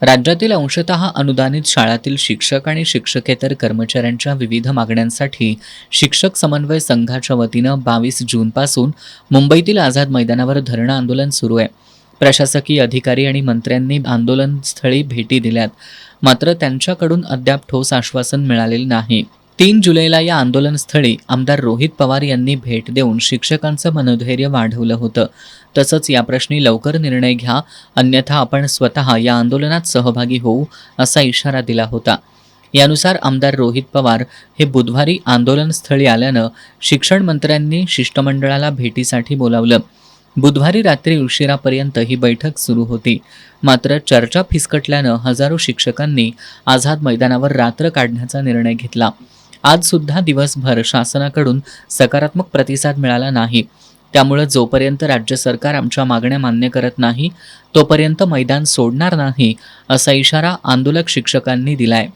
राज्यातील अंशतः अनुदानित शाळातील शिक्षक आणि शिक्षकेतर कर्मचाऱ्यांच्या विविध मागण्यांसाठी शिक्षक समन्वय संघाच्या वतीनं 22 जूनपासून मुंबईतील आझाद मैदानावर धरणं आंदोलन सुरू आहे. प्रशासकीय अधिकारी आणि मंत्र्यांनी आंदोलनस्थळी भेटी दिल्यात, मात्र त्यांच्याकडून अद्याप ठोस आश्वासन मिळालेलं नाही. 3 जुलैला या आंदोलनस्थळी आमदार रोहित पवार यांनी भेट देऊन शिक्षकांचं मनोधैर्य वाढवलं होतं. तसंच या प्रश्नी लवकर निर्णय घ्या, अन्यथा आपण स्वतः या आंदोलनात सहभागी होऊ, असा इशारा दिला होता. यानुसार आमदार रोहित पवार हे बुधवारी आंदोलनस्थळी आल्यानं शिक्षण मंत्र्यांनी शिष्टमंडळाला भेटीसाठी बोलावलं. बुधवारी रात्री उशिरापर्यंत ही बैठक सुरू होती. मात्र चर्चा फिसकटल्यानं हजारो शिक्षकांनी आझाद मैदानावर रात्र काढण्याचा निर्णय घेतला. आज सुद्धा दिवसभर शासनाकडून सकारात्मक प्रतिसाद मिळाला नाही. त्यामुळे जोपर्यंत राज्य सरकार आमच्या मागण्या मान्य करत नाही, तोपर्यंत मैदान सोडणार नाही, असा इशारा आंदोलक शिक्षकांनी दिलाय.